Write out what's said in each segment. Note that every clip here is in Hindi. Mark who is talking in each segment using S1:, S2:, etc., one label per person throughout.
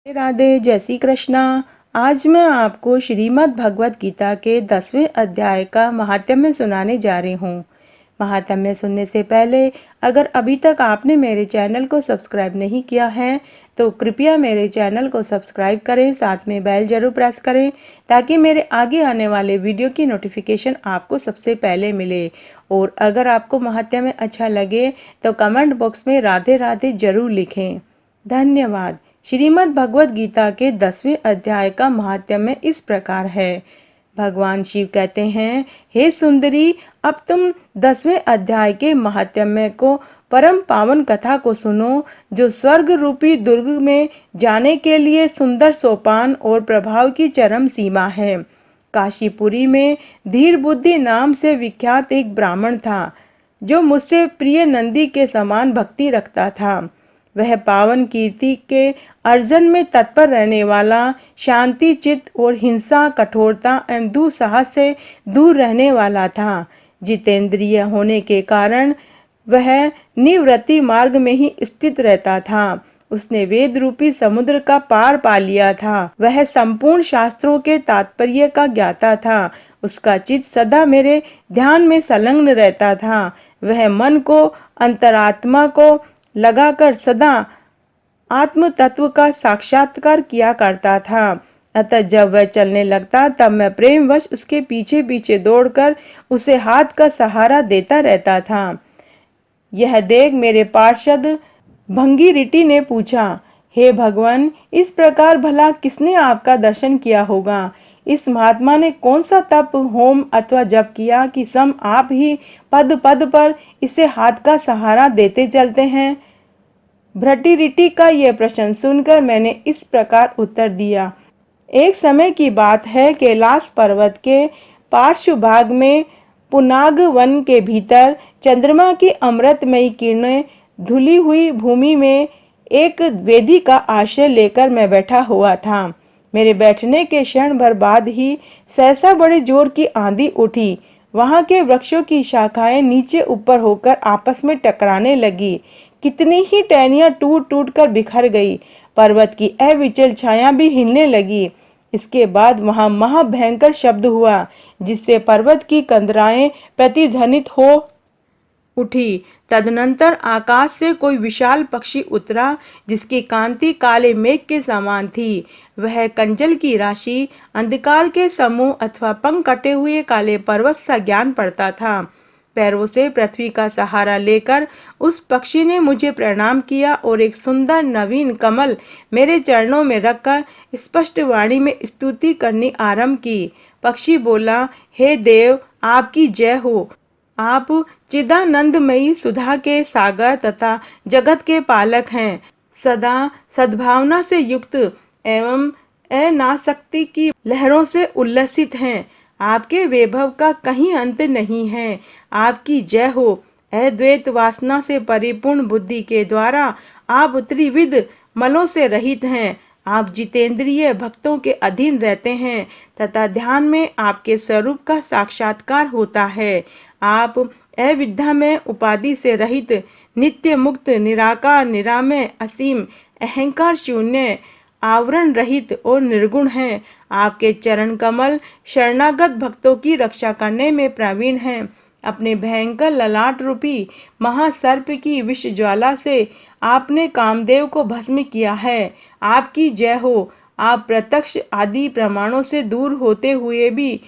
S1: राधे राधे, जय श्री कृष्णा। आज मैं आपको श्रीमद् भगवत गीता के 10वें अध्याय का महात्म्य सुनाने जा रही हूँ। महात्म्य सुनने से पहले अगर अभी तक आपने मेरे चैनल को सब्सक्राइब नहीं किया है तो कृपया मेरे चैनल को सब्सक्राइब करें, साथ में बेल जरूर प्रेस करें ताकि मेरे आगे आने वाले वीडियो की नोटिफिकेशन आपको सबसे पहले मिले। और अगर आपको महात्म्य अच्छा लगे तो कमेंट बॉक्स में राधे राधे जरूर लिखें। धन्यवाद। श्रीमद् भगवत गीता के 10वें अध्याय का महात्म्य इस प्रकार है। भगवान शिव कहते हैं, हे सुंदरी, अब तुम 10वें अध्याय के महात्म्य को परम पावन कथा को सुनो, जो स्वर्ग रूपी दुर्ग में जाने के लिए सुंदर सोपान और प्रभाव की चरम सीमा है। काशीपुरी में धीर बुद्धि नाम से विख्यात एक ब्राह्मण था, जो मुझसे प्रिय नंदी के समान भक्ति रखता था। वह पावन कीर्ति के अर्जन में तत्पर रहने वाला, शांति चित्त और हिंसा, कठोरता एवं दुस्साहस से दूर रहने वाला था। जितेंद्रिय होने के कारण वह निवृत्ति मार्ग में ही स्थित रहता था। उसने वेद रूपी समुद्र का पार पा लिया था। वह संपूर्ण शास्त्रों के तात्पर्य का ज्ञाता था। उसका चित्त सदा मेरे ध्यान में संलग्न रहता था। वह मन को, अंतरात्मा को लगाकर सदा आत्म तत्व का साक्षात्कार किया करता था। अतः जब वह चलने लगता तब मैं प्रेमवश उसके पीछे पीछे दौड़कर उसे हाथ का सहारा देता रहता था। यह देख मेरे पार्षद भंगीरटी ने पूछा, हे भगवान, इस प्रकार भला किसने आपका दर्शन किया होगा? इस महात्मा ने कौन सा तप, होम अथवा जप किया कि सम आप ही पद पद पर इसे हाथ का सहारा देते चलते हैं? भट्टीरिटी का यह प्रश्न सुनकर मैंने इस प्रकार उत्तर दिया। एक समय की बात है, कैलाश पर्वत के पार्श्व भाग में पुनाग वन के भीतर चंद्रमा की अमृतमयी किरणें धुली हुई भूमि में एक वेदी का आश्रय लेकर मैं बैठा हुआ था। मेरे बैठने के क्षण भर बाद ही सहसा बड़े जोर की आंधी उठी। वहां के वृक्षों की शाखाएं नीचे ऊपर होकर आपस में टकराने लगी। कितनी ही टहनियां टूट टूट कर बिखर गई। पर्वत की अविचल छाया भी हिलने लगी। इसके बाद वहां महाभयंकर शब्द हुआ, जिससे पर्वत की कंदराएं प्रतिध्वनित हो उठी। तदनंतर आकाश से कोई विशाल पक्षी उतरा, जिसकी कांति काले मेघ के समान थी। वह कंजल की राशि, अंधकार के समूह अथवा पंख कटे हुए काले पर्वत सा ज्ञान पड़ता था। पैरों से पृथ्वी का सहारा लेकर उस पक्षी ने मुझे प्रणाम किया और एक सुंदर नवीन कमल मेरे चरणों में रखकर स्पष्ट वाणी में स्तुति करनी आरंभ की। पक्षी बोला, हे देव, आपकी जय हो। आप चिदानंदमयी सुधा के सागर तथा जगत के पालक हैं। सदा सद्भावना से युक्त एवं अनासक्ति की लहरों से उल्लसित हैं। आपके वैभव का कहीं अंत नहीं है। आपकी जय हो। अद्वैत वासना से परिपूर्ण बुद्धि के द्वारा आप त्रिविध मलों से रहित हैं। आप जितेंद्रिय भक्तों के अधीन रहते हैं तथा ध्यान में आपके स्वरूप का साक्षात्कार होता है। आप अविद्या में उपाधि से रहित, नित्य मुक्त, निराकार, निरामय, असीम, अहंकार शून्य, आवरण रहित और निर्गुण हैं। आपके चरण कमल शरणागत भक्तों की रक्षा करने में प्रवीण हैं। अपने भयंकर ललाट रूपी महासर्प की विष ज्वाला से आपने कामदेव को भस्म किया है। आपकी जय हो। आप प्रत्यक्ष आदि प्रमाणों से दूर होते हुए भी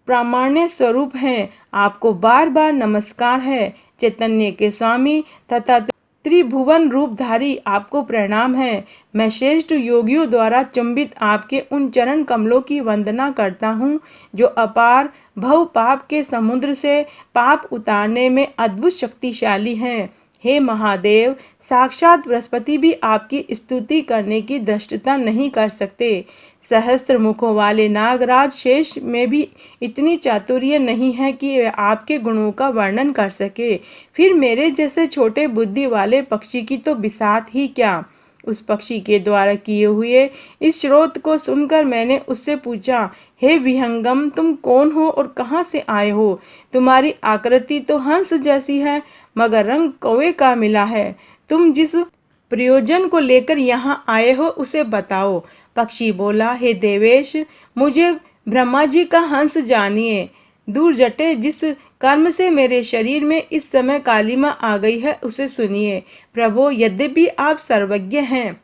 S1: प्रामाण्य स्वरूप हैं। आपको बार बार नमस्कार है। चैतन्य के स्वामी तथा त्रिभुवन रूपधारी, आपको प्रणाम है। मैं श्रेष्ठ योगियों द्वारा चुंबित आपके उन चरण कमलों की वंदना करता हूँ, जो अपार भव पाप के समुद्र से पाप उतारने में अद्भुत शक्तिशाली हैं। हे महादेव, साक्षात बृहस्पति भी आपकी स्तुति करने की धृष्टता नहीं कर सकते। सहस्त्र मुखों वाले नागराज शेष में भी इतनी चातुर्य नहीं है कि वे आपके गुणों का वर्णन कर सके। फिर मेरे जैसे छोटे बुद्धि वाले पक्षी की तो बिसात ही क्या। उस पक्षी के द्वारा किए हुए इस श्रोत को सुनकर मैंने उससे पूछा, हे विहंगम, तुम कौन हो और कहाँ से आए हो? तुम्हारी आकृति तो हंस जैसी है, मगर रंग कौवे का मिला है। तुम जिस प्रयोजन को लेकर यहाँ आए हो उसे बताओ। पक्षी बोला, हे देवेश, मुझे ब्रह्मा जी का हंस जानिए। दूर जटे जिस कर्म से मेरे शरीर में इस समय कालिमा आ गई है उसे सुनिए। प्रभो, यद्यपि आप सर्वज्ञ हैं,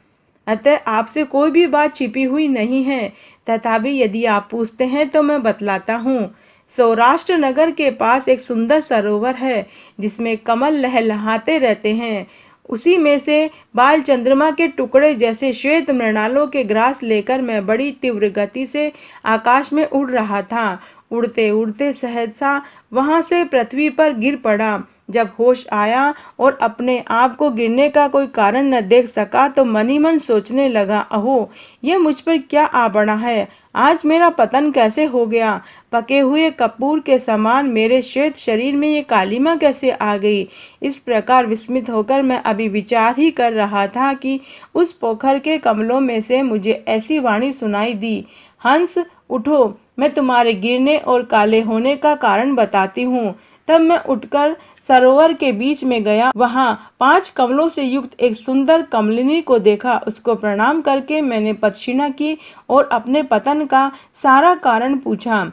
S1: अतः आपसे कोई भी बात छिपी हुई नहीं है, तथापि यदि आप पूछते हैं तो मैं बतलाता हूँ। सौराष्ट्र नगर के पास एक सुंदर सरोवर है जिसमें कमल लहलहाते रहते हैं। उसी में से बाल चंद्रमा के टुकड़े जैसे श्वेत मृणालों के ग्रास लेकर मैं बड़ी तीव्र गति से आकाश में उड़ रहा था। उड़ते उड़ते सहसा वहां से पृथ्वी पर गिर पड़ा। जब होश आया और अपने आप को गिरने का कोई कारण न देख सका तो मन ही मन सोचने लगा, अहो, यह मुझ पर क्या आ पड़ा है। आज मेरा पतन कैसे हो गया। पके हुए कपूर के समान मेरे श्वेत शरीर में ये कालिमा कैसे आ गई। इस प्रकार विस्मित होकर मैं अभी विचार ही कर रहा था कि उस पोखर के कमलों में से मुझे ऐसी वाणी सुनाई दी, हंस उठो, मैं तुम्हारे गिरने और काले होने का कारण बताती हूँ। तब मैं उठकर सरोवर के बीच में गया। वहाँ 5 कमलों से युक्त एक सुंदर कमलिनी को देखा। उसको प्रणाम करके मैंने पदक्षिणा की और अपने पतन का सारा कारण पूछा।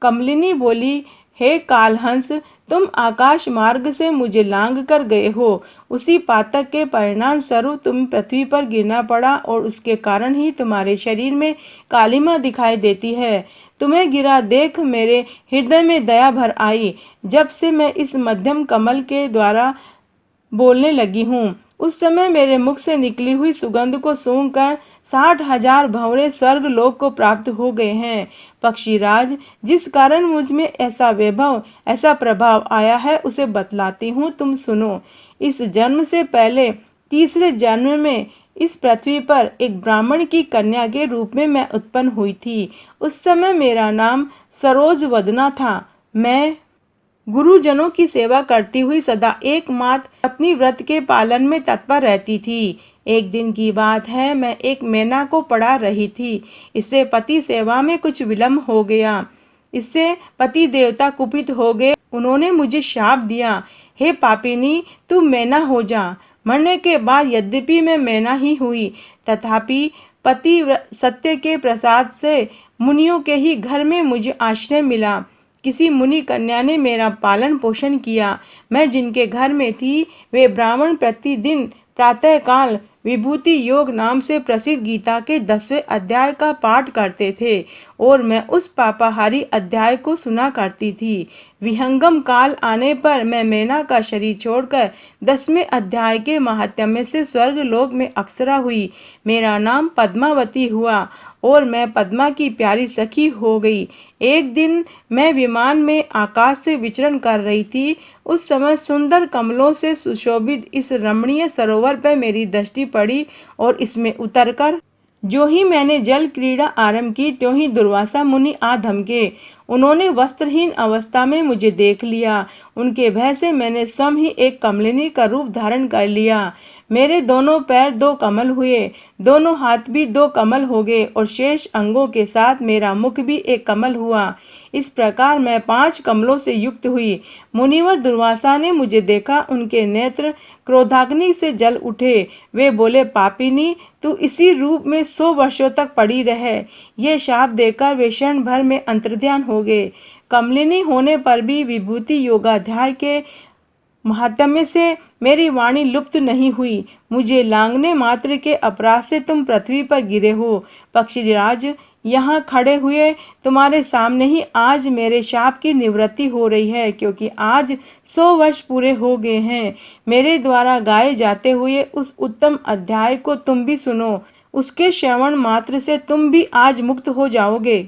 S1: कमलिनी बोली, हे कालहंस, तुम आकाश मार्ग से मुझे लांग कर गए हो। उसी पातक के परिणाम स्वरूप तुम पृथ्वी पर गिरना पड़ा और उसके कारण ही तुम्हारे शरीर में कालिमा दिखाई देती है। तुम्हें गिरा देख मेरे हृदय में दया भर आई। जब से मैं इस मध्यम कमल के द्वारा बोलने लगी हूँ, उस समय मेरे मुख से निकली हुई सुगंध को सूंघकर 60,000 भंवरे स्वर्ग लोक को प्राप्त हो गए हैं। पक्षीराज, जिस कारण मुझ में ऐसा वैभव, ऐसा प्रभाव आया है उसे बतलाती हूँ, तुम सुनो। इस जन्म से पहले तीसरे जन्म में इस पृथ्वी पर एक ब्राह्मण की कन्या के रूप में मैं उत्पन्न हुई थी। उस समय मेरा नाम सरोज वदना था। मैं गुरुजनों की सेवा करती हुई सदा एकमात्र पत्नी व्रत के पालन में तत्पर रहती थी। एक दिन की बात है, मैं एक मैना को पढ़ा रही थी। इससे पति सेवा में कुछ विलम्ब हो गया। इससे पति देवता कुपित हो गए। उन्होंने मुझे शाप दिया, हे पापिनी, तू मैना हो जा। मरने के बाद यद्यपि मैं मैना ही हुई, तथापि सत्य के प्रसाद से मुनियों के ही घर में मुझे आश्रय मिला। किसी मुनि कन्या ने मेरा पालन पोषण किया। मैं जिनके घर में थी वे ब्राह्मण प्रतिदिन प्रातःकाल विभूति योग नाम से प्रसिद्ध गीता के 10वें अध्याय का पाठ करते थे और मैं उस पापाहारी अध्याय को सुना करती थी। विहंगम काल आने पर मैं मैना का शरीर छोड़कर 10वें अध्याय के महात्म्य से स्वर्ग लोक में अप्सरा हुई। मेरा नाम पद्मावती हुआ और मैं पद्मा की प्यारी सखी हो गई। एक दिन मैं विमान में आकाश से विचरण कर रही थी। उस समय सुंदर कमलों से सुशोभित इस रमणीय सरोवर पर मेरी दृष्टि पड़ी और इसमें उतरकर जो ही मैंने जल क्रीड़ा आरंभ की त्यों ही दुर्वासा मुनि आ धमके। उन्होंने वस्त्रहीन अवस्था में मुझे देख लिया। उनके भय से मैंने स्वयं ही एक कमलिनी का रूप धारण कर लिया। मेरे दोनों पैर 2 कमल हुए, दोनों हाथ भी 2 कमल हो गए और शेष अंगों के साथ मेरा मुख भी एक कमल हुआ। इस प्रकार मैं 5 कमलों से युक्त हुई। मुनिवर दुर्वासा ने मुझे देखा। उनके नेत्र क्रोधाग्नि से जल उठे। वे बोले, पापिनी, तू इसी रूप में 100 वर्षों तक पड़ी रहे। ये शाप देकर वे क्षण भर में अंतर्ध्यान हो गए। कमलिनी होने पर भी विभूति योगाध्याय के महात्म्य से मेरी वाणी लुप्त नहीं हुई। मुझे लांघने मात्र के अपराध से तुम पृथ्वी पर गिरे हो। पक्षीराज, यहाँ खड़े हुए तुम्हारे सामने ही आज मेरे शाप की निवृत्ति हो रही है, क्योंकि आज 100 वर्ष पूरे हो गए हैं। मेरे द्वारा गाए जाते हुए उस उत्तम अध्याय को तुम भी सुनो। उसके श्रवण मात्र से तुम भी आज मुक्त हो जाओगे।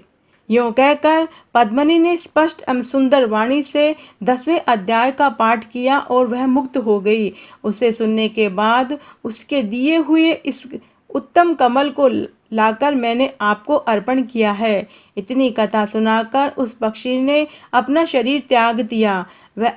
S1: यूं कहकर पद्मिनी ने स्पष्ट एवं सुंदर वाणी से 10वें अध्याय का पाठ किया और वह मुक्त हो गई। उसे सुनने के बाद उसके दिए हुए इस उत्तम कमल को लाकर मैंने आपको अर्पण किया है। इतनी कथा सुनाकर उस पक्षी ने अपना शरीर त्याग दिया। वह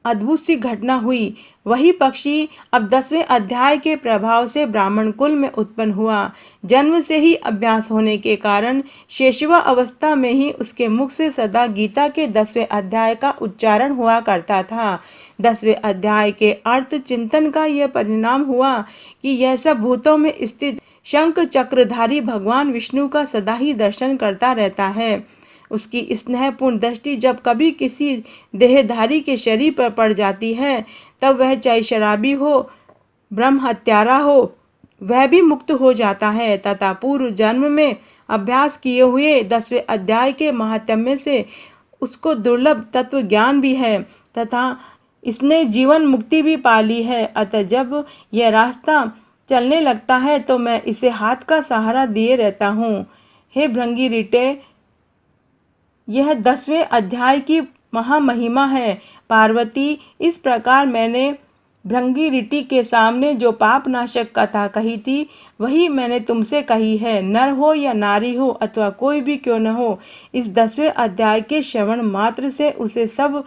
S1: अद्भुत सी घटना हुई। वही पक्षी अब 10वें अध्याय के प्रभाव से ब्राह्मण कुल में उत्पन्न हुआ। जन्म से ही अभ्यास होने के कारण शैशव अवस्था में ही उसके मुख से सदा गीता के 10वें अध्याय का उच्चारण हुआ करता था। 10वें अध्याय के अर्थ चिंतन का यह परिणाम हुआ कि यह सब भूतों में स्थित शंख चक्रधारी भगवान विष्णु का सदा ही दर्शन करता रहता है। उसकी स्नेहपूर्ण दृष्टि जब कभी किसी देहधारी के शरीर पर पड़ जाती है, तब वह चाहे शराबी हो, ब्रह्म हत्यारा हो, वह भी मुक्त हो जाता है तथा पूर्व जन्म में अभ्यास किए हुए 10वें अध्याय के महात्म्य से उसको दुर्लभ तत्व ज्ञान भी है तथा इसने जीवन मुक्ति भी पा ली है। अतः जब यह रास्ता चलने लगता है तो मैं इसे हाथ का सहारा दिए रहता हूँ। हे भृंगी रीटे, यह 10वें अध्याय की महामहिमा है। पार्वती, इस प्रकार मैंने भृंगीरिटी के सामने जो पापनाशक कथा कही थी, वही मैंने तुमसे कही है। नर हो या नारी हो अथवा कोई भी क्यों न हो, इस 10वें अध्याय के श्रवण मात्र से उसे सब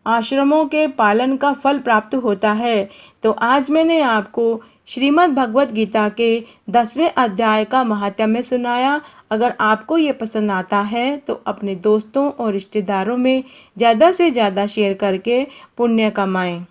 S1: आश्रमों के पालन का फल प्राप्त होता है। तो आज मैंने आपको श्रीमद् भगवत गीता के 10वें अध्याय का महात्म्य सुनाया। अगर आपको ये पसंद आता है तो अपने दोस्तों और रिश्तेदारों में ज़्यादा से ज़्यादा शेयर करके पुण्य कमाएं।